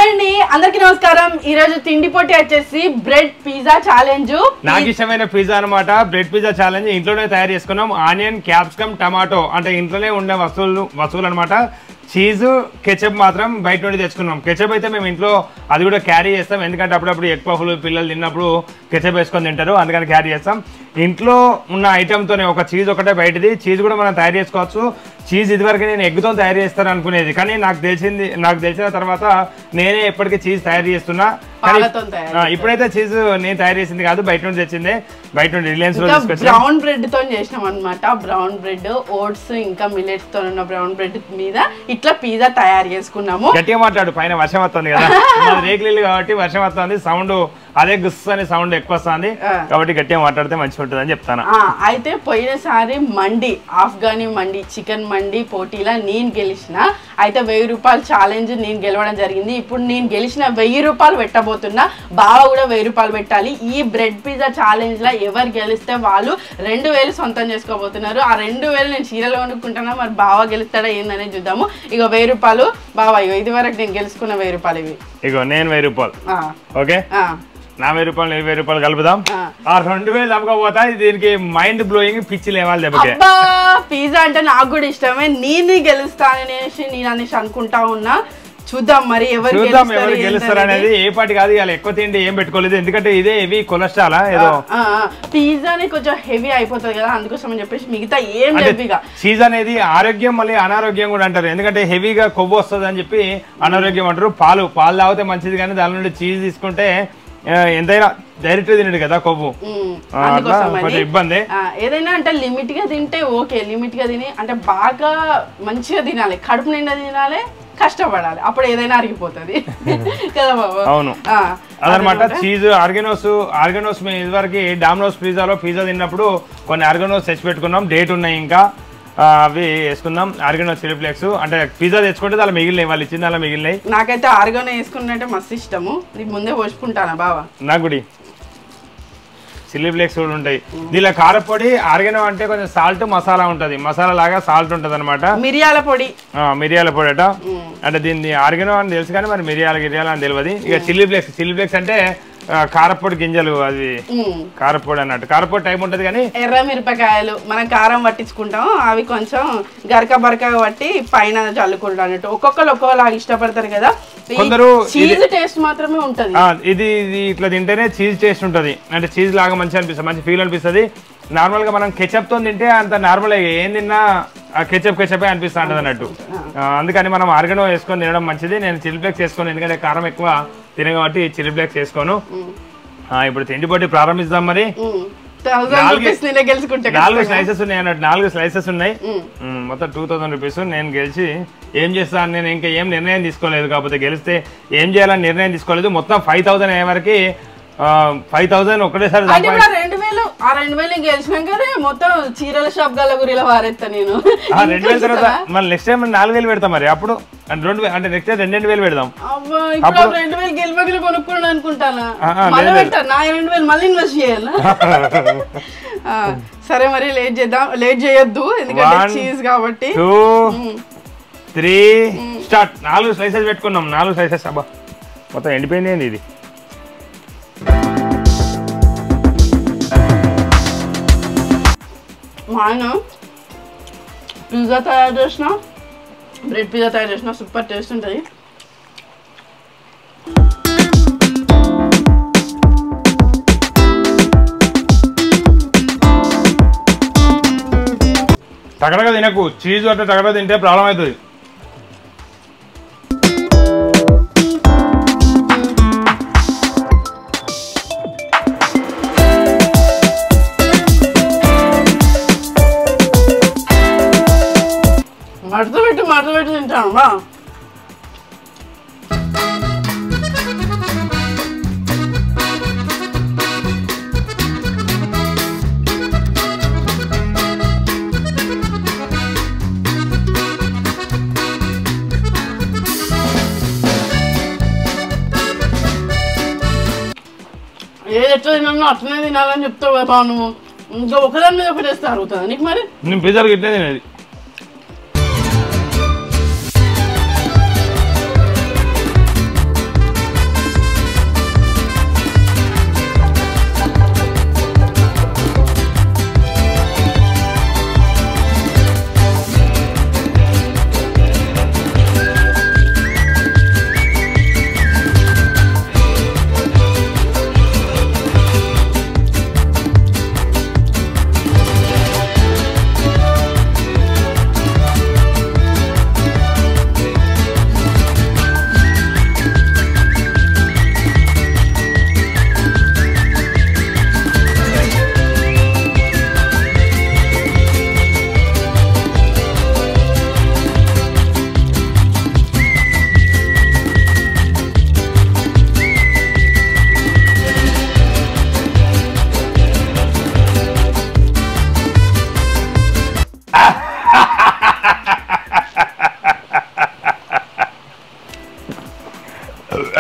అండి అందరికీ నమస్కారం. ఈ రోజు తిండి పోటీ వచ్చేసి బ్రెడ్ పిజ్జా ఛాలెంజ్. నాకు ఇష్టమైన పిజ్జా అన్నమాట. బ్రెడ్ పిజ్జా ఛాలెంజ్ ఇంట్లోనే తయారు చేసుకున్నాం. ఆనియన్, క్యాప్సికమ్, టమాటో అంటే ఇంట్లోనే ఉండే వస్తువులు అన్నమాట. చీజ్, కెచప్ మాత్రం బయట నుండి తెచ్చుకున్నాం. కెచప్ అయితే మేము ఇంట్లో అది కూడా క్యారీ చేస్తాం, ఎందుకంటే అప్పుడప్పుడు ఎగ్ పఫ్లు పిల్లలు తిన్నప్పుడు కెచప్ వేసుకొని తింటారు, అందుకని క్యారీ చేస్తాం. ఇంట్లో ఉన్న ఐటమ్తోనే ఒక చీజ్ ఒకటే బయటది. చీజ్ కూడా మనం తయారు చేసుకోవచ్చు. చీజ్ ఇదివరకు నేను ఎగ్తో తయారు చేస్తాను అనుకునేది, కానీ నాకు తెలిసిన తర్వాత నేనే ఎప్పటికీ చీజ్ తయారు చేస్తున్నా. ఇప్పుడైతే చీజ్ నేను తయారు చేసింది కాదు, బయట నుండి తెచ్చింది. బయట నుండి రిలయన్స్ లో బ్రౌన్ బ్రెడ్ తో చేసినాం అనమాట. బ్రౌన్ బ్రెడ్, ఓట్స్ ఇంకా మిల్లెట్స్ తో ఉన్న బ్రౌన్ బ్రెడ్ మీద ఇట్లా పిజ్జా తయారు చేసుకున్నాము. గట్టిగా మాట్లాడు, పైన వర్షం వస్తుంది కదా, రేకులు కాబట్టి వర్షం వస్తుంది, సౌండ్ అదే గుస్ అనే సౌండ్ ఎక్కువ వస్తుంది, కాబట్టి గట్టిగా మాట్లాడితే మంచిగా ఉంటుంది అని చెప్తాను. అయితే పోయినసారి మండి, ఆఫ్ఘనీ మండి, చికెన్ మండి పోటీలో నేను గెలిచిన. అయితే 1000 రూపాయలు ఛాలెంజ్ నేను గెలవడం జరిగింది. ఇప్పుడు నేను గెలిచిన 1000 రూపాయలు పెట్టబోతున్నా. బావ కూడా 1000 రూపాయలు పెట్టాలి. ఈ బ్రెడ్ పిజ్జా ఛాలెంజ్ లో ఎవరు గెలిస్తే వాళ్ళు 2000 సొంతం చేసుకోబోతున్నారు. ఆ 2000 నేను చీరలో వండుకుంటున్నా. మరి బావ గెలుస్తాడా ఏందనేది చూద్దాము. ఇక 1000 రూపాయలు బావ, ఇగో ఇది వరకు నేను గెలుచుకున్న 1000 రూపాయలు ఇవి. ఇగో నేను 1000 రూపాయలు. ఓకే, నా 1000 రూపాయలు 1000 రూపాయలు కలుపుదాం. ఆ 2000 దమ్మకపోతా. దీనికి మైండ్ బ్లోయింగ్, పిచ్చి లేవాలి దెబ్బకే. పిజ్జా అంటే నాకు కూడా ఇష్టమే. నేను గెలుస్తాననేసి నేను అనేసి అనుకుంటా ఉన్నా. చూద్దాం మరి ఎవరు గెలుస్తారు అనేది. ఏ పాటి కాదు, ఇవాళ ఎక్కువ తిండి ఏం పెట్టుకోలేదు, ఎందుకంటే ఇదే హెవీ కొలెస్ట్రాల్. ఏదో పిజ్జాని కొంచెం హెవీ అయిపోతుంది కదా, అందుకోసం అని చెప్పేసి మిగతా ఏం హెవీగా. చీజ్ అనేది ఆరోగ్యం, మళ్ళీ అనారోగ్యం కూడా అంటారు, ఎందుకంటే హెవీగా కొవ్వు వస్తుంది అని చెప్పి అనారోగ్యం అంటారు. పాలు తాగితే మంచిది, కానీ దాని నుండి చీజ్ తీసుకుంటే ఎంతైనా డైరెక్ట్ తినడు కదా కొవ్వు, కొంచెం ఇబ్బంది. ఏదైనా అంటే లిమిట్ గా తింటే ఓకే, లిమిట్ గా తిని అంటే బాగా మంచిగా తినాలి, కడుపు నిండా తినాలి, కష్టపడాలి, అప్పుడు ఏదైనా అరిగిపోతుంది కదా బాబు. అవును, అదనమాట. చీజ్ ఆర్గనోస్ మేము ఇదివరకు డామినోస్ పిజ్జాలో పిజ్జా తిన్నప్పుడు కొన్ని ఆర్గనోస్ తెచ్చి పెట్టుకున్నాం, డేట్ ఉన్నాయి ఇంకా, అవి వేసుకుందాం. ఆర్గనో చిల్లీ ఫ్లేక్స్ అంటే పిజ్జా తెచ్చుకుంటే అలా మిగిలినాయి, వాళ్ళు ఇచ్చింది అలా మిగిలినాయి. నాకైతే ఆర్గనో వేసుకున్నట్టే మస్తు ఇష్టము. నీకు ముందే పోసుకుంటానా బావా? నాకు కూడా చిల్లీ ఫ్లేక్స్ కూడా ఉంటాయి. దీనిలో కారపొడి, ఆర్గనో అంటే కొంచెం సాల్ట్ మసాలా ఉంటది, మసాలా లాగా సాల్ట్ ఉంటది అనమాట. మిరియాల పొడి అట. అంటే దీన్ని ఆర్గనో అని తెలుసు, కానీ మరి గిరియాల అని తెలియదు. ఇక చిల్లీ ఫ్లేక్స్ అంటే కారపొడి గింజలు, అది కారపొడి అన్నట్టు. కారపొడి టైప్ ఉంటది, కానీ ఎర్ర మిరపకాయలు మనం కారం పట్టించుకుంటాం, అవి కొంచెం గరక పట్టి పైన చల్లుకుంటాం అన్నట్టు. ఒక్కొక్కరు ఒక్కొక్కలాగా ఇష్టపడతారు కదా. కొందరు చీజ్ టేస్ట్ మాత్రమే ఉంటది. ఇది ఇట్లా తింటేనే చీజ్ టేస్ట్ ఉంటది, అంటే చీజ్ లాగా మంచిగా అనిపిస్తుంది, మంచి ఫీల్ అనిపిస్తుంది. నార్మల్ గా మనం కెచప్ తో తింటే అంత నార్మల్ ఏం తిన్నా కెచపే అనిపిస్తా ఉంటది అన్నట్టు. అందుకని మనం ఆర్గనో వేసుకొని తినడం మంచిది. నేను చిల్లీ ఫ్లేక్స్ వేసుకోను, ఎందుకంటే కారం ఎక్కువ తిన కాబట్టి చిల్లీ ఫ్లేక్స్ వేసుకోను. ఇప్పుడు తిండి పోటీ ప్రారంభిస్తాం. మరి 4 స్లైసెస్ ఉన్నాయి అన్నట్టు, 4 స్లైసెస్ ఉన్నాయి, మొత్తం 2000 రూపీస్. నేను గెలిచి ఏం చేస్తాను, నేను ఇంకా ఏం నిర్ణయం తీసుకోలేదు, కాకపోతే గెలిస్తే ఏం చేయాలని నిర్ణయం తీసుకోలేదు. మొత్తం 5000 అయ్యే వరకు 5000 ఒకటేసారి. 2000 గెలిచినాకనే మొత్తం చీరల షాప్ గల గురిలో వారెత్తా నేను. 2000 తర్వాత మళ్ళీ నెక్స్ట్ టైం 4000 పెడతాం. మరి అప్పుడు అంటే నెక్స్ట్ టైం 2000 పెడదాం. 2000 గెలిపగిలి కొనుక్కున్నాను అనుకుంటానా, మళ్ళీ పెడతాను నా 2000 మళ్ళీ ఇన్వెస్ట్ చేయాలా? సరే మరి లేట్ చేయొద్దు, ఎందుకంటే చీజ్ కాబట్టి. 2 3 స్టార్ట్. 4 స్లైసెస్ పెట్టుకున్నాం, 4 స్లైసెస్. అబ్బా మొత్తం ఎండిపోయింది ఏంది ఇది. మా ఆయన పిజ్జా తయారు చేసిన, బ్రెడ్ పిజ్జా తయారు చేసిన, సూపర్ టేస్ట్ ఉంటుంది. తగడగా తినకు, చీజ్ అంటే తగడగా తింటే ప్రాబ్లం అవుతుంది. మడత పెట్టి తింటాను బా. ఏది ఎట్లా తిన్నా అట్లనే తినాలని చెప్తావు కదా నువ్వు. ఇంకా ఒకదాని మీద ఒకటేస్తే అరుగుతుంది నీకు. మరి నేను పిజ్జాలు ఇట్లే తినేది.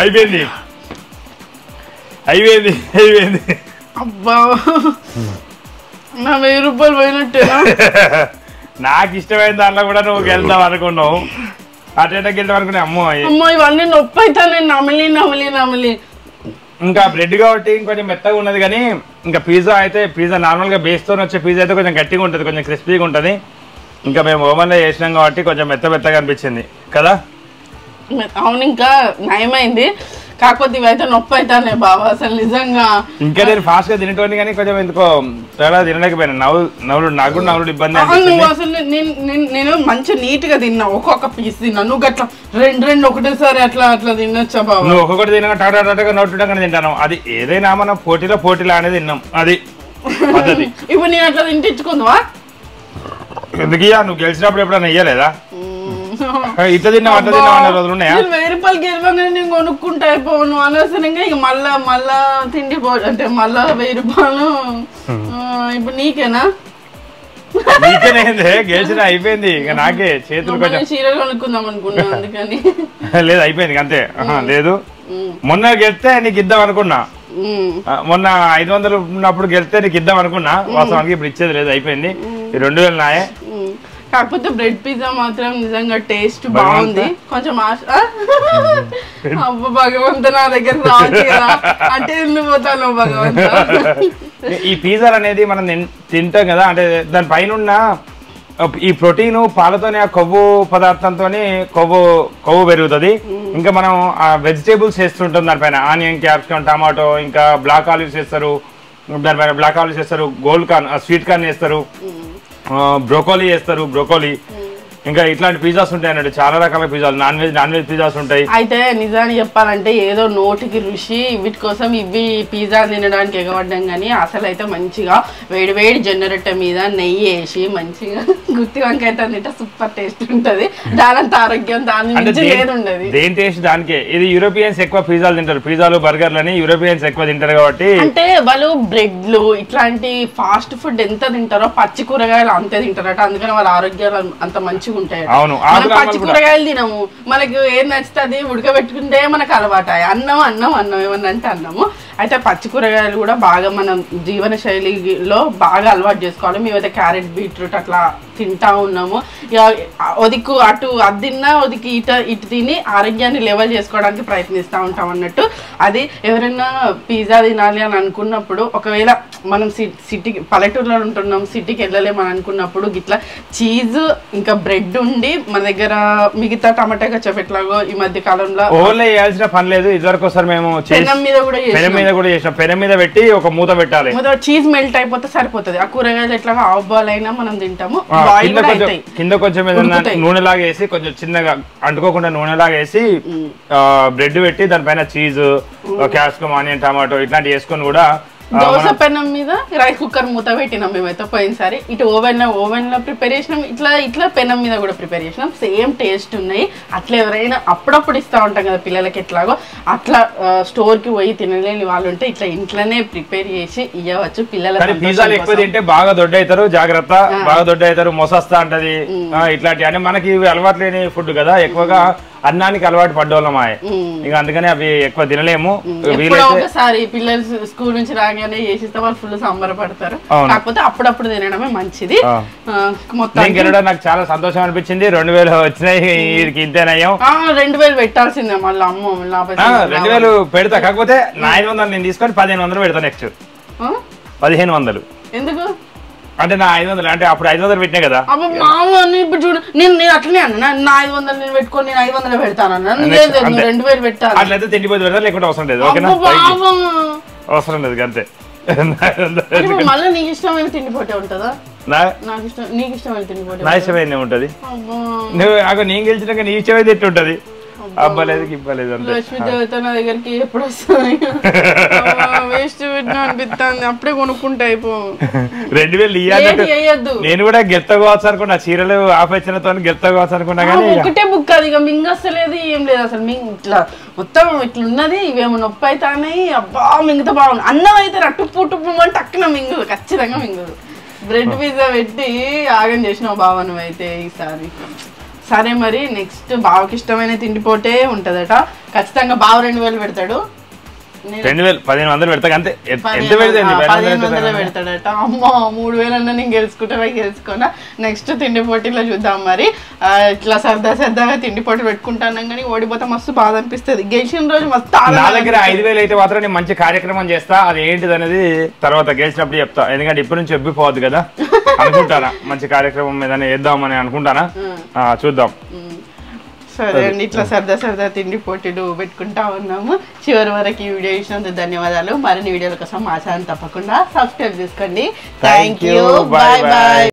అయిపోయింది అయిపోయింది అయిపోయింది. అబ్బా నా 1000 రూపాయలు పోయినట్టేనా? నాకు ఇష్టమైన దాంట్లో కూడా నువ్వు గెలుద్దాం అనుకున్నావు, అటెండకి వెళ్దాం అనుకున్నా. అమ్మో ఇవన్నీ నొప్పి అవుతా, నేను నమిలి. ఇంకా బ్రెడ్ కాబట్టి ఇంకొంచెం మెత్తగా ఉన్నది, కానీ ఇంకా పిజ్జా అయితే పిజ్జా నార్మల్గా బేస్తో వచ్చే పిజ్జా అయితే కొంచెం గట్టిగా ఉంటుంది, కొంచెం క్రిస్పీగా ఉంటుంది. ఇంకా మేము ఓవెన్లో చేసినాం కాబట్టి కొంచెం మెత్తగా అనిపించింది కదా. అవును, ఇంకా నయమైంది. కాకపోతే ఇవైతే నొప్పి అవుతానే బాబా అసలు నిజంగా. ఇంకా నేను ఫాస్ట్ గా తినేటోని కానీ కొంచెం ఎందుకో తేడా తినలేకపోయినా. నవ్వులు నాకు కూడా నవ్వులు ఇబ్బంది. నువ్వు అసలు నేను మంచి నీట్ గా తిన్నా, ఒక్కొక్క పీస్ తిన్నా. నువ్వు అట్లా రెండు ఒకటేసారి అట్లా తినొచ్చా బాబా? నువ్వు ఒక్కొక్కటి తినగా టాటాగా నోటుగా తింటాను. అది ఏదైనా మనం పోటీలో అనేది తిన్నాం, అది పద్ధతి. ఇప్పుడు నేను అట్లా తింటించుకుందావా? ఎందుకు నువ్వు గెలిచినప్పుడు ఎప్పుడైనా ఇయ్యలేదా? ఇట్లా తిన్నావు అట్లా తిన్నావు అనే రోజులు ఉన్నాయా? 1000 రూపాయలు గెలవగానే నేను కొనుక్కుంటా అయిపోను అనవసరంగా. ఇక మళ్ళా తిండి అంటే మళ్ళా 1000 రూపాయలు ఇప్పుడు నీకేనా? నీకేనే గెలిచిన అయిపోయింది. ఇక నాకే చేతులు కొంచెం చీరలు కొనుక్కుందాం అనుకున్నా అందుకని. లేదు అయిపోయింది అంతే. లేదు మొన్న గెలిస్తే నీకు ఇద్దాం అనుకున్నా, మొన్న 500 ఉన్నప్పుడు గెలిస్తే నీకు ఇద్దాం అనుకున్నా. వాస్తవానికి ఇప్పుడు ఇచ్చేది లేదు, అయిపోయింది. ఈ 2000 నాయే. కాకపోతే బ్రెడ్ పిజ్జా మాత్రం నిజంగా టేస్ట్ బాగుంది. కొంచెం అబ్బా భగవంత నా దగ్గర రావచ్చు కదా, అంటే ఎందుకు పోతాను భగవంత. ఈ పిజ్జా అనేది మనం తింటాం కదా, అంటే దాని పైన ఉన్న ఈ ప్రోటీన్ పాలతోనే ఆ కొవ్వు పదార్థంతో కొవ్వు పెరుగుతుంది. ఇంకా మనం ఆ వెజిటేబుల్స్ వేస్తుంటాం దానిపైన, ఆనియన్, క్యాప్సికమ్, టమాటో, ఇంకా బ్లాక్ ఆలివ్స్ వేస్తారు దానిపైన. బ్లాక్ ఆలివ్స్ వేస్తారు, గోల్డ్ కార్న్, స్వీట్ కార్న్ వేస్తారు, బ్రోకోలీ చేస్తారు, బ్రోకోలీ. ఇంకా ఇట్లాంటి పిజ్జాస్ ఉంటాయి అన్నట్టు, చాలా రకాల పిజ్జాలు, నాన్ వెజ్ పిజ్జాస్ ఉంటాయి. అయితే నిజాన్ని చెప్పాలంటే ఏదో నోటికి రుచి వీటి కోసం ఇవి పిజ్జా తినడానికి ఎగబడ్డాం, కానీ అసలు అయితే మంచిగా వేడి జొన్నరొట్టె మీద నెయ్యి వేసి మంచిగా గుత్తి వంకాయ తింటే సూపర్ టేస్ట్ ఉంటది. దానంత ఆరోగ్యం దాని నుంచి లేదు ఉండదు. దేని టేస్ట్ దానికే. ఇది యూరోపియన్స్ ఎక్కువ పిజ్జాలు తింటారు, పిజ్జాలు బర్గర్లు అని యూరోపియన్స్ ఎక్కువ తింటారు కాబట్టి. అంటే వాళ్ళు బ్రెడ్లు ఇట్లాంటి ఫాస్ట్ ఫుడ్ ఎంత తింటారో పచ్చి కూరగాయలు అంతే తింటారట, అందుకని వాళ్ళ ఆరోగ్యాలు అంత మంచిగా ఉంటాయి. పచ్చి కూరగాయలు తినము, మనకు ఏం నచ్చుతుంది ఉడకబెట్టుకుంటే మనకు అలవాటు. అన్నం ఏమన్నా అంటే అన్నము. అయితే పచ్చి కూరగాయలు కూడా బాగా మనం జీవన శైలిలో బాగా అలవాటు చేసుకోవాలి. మేమైతే క్యారెట్, బీట్రూట్ అట్లా తింటా ఉన్నాము. ఒదికు అటు అది తిన్నా ఒదికి ఇటు తిని ఆరోగ్యాన్ని లెవెల్ చేసుకోవడానికి ప్రయత్నిస్తూ ఉంటాం అన్నట్టు. అది ఎవరైనా పిజ్జా తినాలి అని అనుకున్నప్పుడు, ఒకవేళ మనం సిటీకి పల్లెటూరులో ఉంటున్నాం, సిటీకి వెళ్ళలేమని అనుకున్నప్పుడు గిట్లా చీజ్ ఇంకా బ్రెడ్ ఉండి మన దగ్గర మిగతా టమాటా కచ్చప్ ఎట్లాగో ఈ మధ్య కాలంలో ఓన్లీ వేయాల్సిన పని లేదు. ఇదివరకు ఒకసారి మేము పెనం మీద కూడా చేసాం, పెనం మీద పెట్టి ఒక మూత పెట్టాలి, చీజ్ మెల్ట్ అయిపోతే సరిపోతుంది. ఆ కూరగాయలు ఎట్లాగా హాఫ్ బాల్ అయినా మనం తింటాము. కింద కొంచెం ఏదైనా నూనెలాగా వేసి కొంచెం చిన్నగా అంటుకోకుండా నూనెలాగా వేసి బ్రెడ్ పెట్టి దానిపైన చీజ్, క్యాప్సికమ్, ఆనియన్, టమాటో ఇట్లాంటి వేసుకొని కూడా దోశ పెనం మీద రైస్ కుక్కర్ మూత పెట్టినాం మేమైతే పోయినసారి. ఇటు ఓవెన్ లో ప్రిపేర్ చేసినాం, ఇట్లా పెనం మీద కూడా ప్రిపేర్ చేసినాం. సేమ్ టేస్ట్ ఉన్నాయి. అట్లా ఎవరైనా అప్పుడప్పుడు ఇస్తా ఉంటాం కదా పిల్లలకి, ఎట్లాగో అట్లా స్టోర్ కి పోయి తినలేని వాళ్ళు ఉంటే ఇట్లా ఇంట్లోనే ప్రిపేర్ చేసి ఇవ్వచ్చు పిల్లలకి. పిజ్జాలు ఎక్కువ తింటే బాగా దొడ్డ అవుతారు, జాగ్రత్త, బాగా దొడ్డ అవుతారు, మొసస్తా అంటది ఇట్లాంటి. అంటే మనకి అలవాటు లేని ఫుడ్ కదా, ఎక్కువగా అన్నానికి అలవాటు పడ్డోళ్ళమాయ, ఇక అందుకని అవి ఎక్కువ తినలేము. ఒకసారి పిల్లలు స్కూల్ నుంచి రాగానే చేసిస్తే వాళ్ళు ఫుల్ సంబరపడతారు. కాకపోతే అప్పుడప్పుడు తినడమే మంచిది. మొత్తం నాకు చాలా సంతోషం అనిపించింది. 2000 వచ్చినాయి, వీరికి ఇంతేనయ్యాం. 2000 పెట్టాల్సిందే మళ్ళీ. అమ్మో 2000 పెడతా, కాకపోతే నా 500 నేను తీసుకొని 1500 పెడతా. నెక్స్ట్ 1500 ఎందుకు అంటే నా 500 అంటే అప్పుడు 500 పెట్టినా కదా. ఇప్పుడు చూడు, నేను అట్లనే అన్నా, నా 500 నేను పెట్టుకొని నేను 500 పెడతానన్నా. 2000 పెట్టాలి. అట్లయితే తిండిపోతే పెడతా, లేకుంటే అవసరం లేదు. ఓకేనా, అవసరం లేదు అంతే. మళ్ళీ నీకు ఇష్టమైన తిండిపోతే ఉంటుందా? నాకు ఇష్టం, నీకు ఇష్టమైన తిండిపోతే నా ఇష్టమైన ఉంటది. నువ్వు నేను గెలిచినాక నీ ఇష్టమైతే ఎట్టుంటది? అబ్బలేదు ఇవ్వలేదు అంటే. లక్ష్మీదేవత నా దగ్గరికి ఎప్పుడు వస్తుంది? వేస్ట్ పెట్టినా అనిపిస్తుంది, అప్పుడే కొనుక్కుంటే అయిపో. 2000 ఇయ్యద్దు. నేను కూడా గెత్తకోవచ్చు అనుకున్నా, చీరలు ఆపేసినతో గెత్తకోవచ్చు అనుకున్నా, కానీ ఒకటే బుక్ అది. ఇక మింగస్తలేదు, ఏం లేదు అసలు. ఇట్లా మొత్తం ఇట్లా ఉన్నది, ఇవేమో నొప్పి అవుతాయి. అబ్బా మింగితే బాగుంది. అన్నం అయితే టుప్పు అంటే అక్కన మింగదు, ఖచ్చితంగా మింగదు. బ్రెడ్ పిజ్జా పెట్టి ఆగం చేసినావు బావ నువ్వైతే ఈసారి. సరే మరి నెక్స్ట్ బావకి ఇష్టమైన తిండి పోటే ఉంటదట ఖచ్చితంగా బావ 2000 పెడతాడు 1500 పెడతా అంతే. ఎంత 1500 పెడతాడట. అమ్మా 3000 అన్నా నేను గెలుచుకున్నా. నెక్స్ట్ తిండి పోటీలో చూద్దాం మరి. ఇట్లా సరదాగా తిండి పోటీ పెట్టుకుంటాను కానీ ఓడిపోతే మస్తు బాధ అనిపిస్తుంది. గెలిచిన రోజు మస్తు నా దగ్గర 5000 అయితే మాత్రం నేను మంచి కార్యక్రమం చేస్తా. అది ఏంటిది అనేది తర్వాత గెలిచినప్పుడు చెప్తా. ఎందుకంటే ఇప్పటి నుంచి చెప్పిపోవద్దు కదా అనుకుంటానా. మంచి కార్యక్రమం ఏదైనా వేద్దామని అనుకుంటానా, చూద్దాం. సరే అండి, ఇట్లా సరదా తిండి పోటీలు పెట్టుకుంటా ఉన్నాము. చివరి వరకు ఈ వీడియో ఇచ్చినందుకు ధన్యవాదాలు. మరిన్ని వీడియోల కోసం మా ఛానల్ తప్పకుండా సబ్స్క్రైబ్ చేసుకోండి. Thank you, bye bye.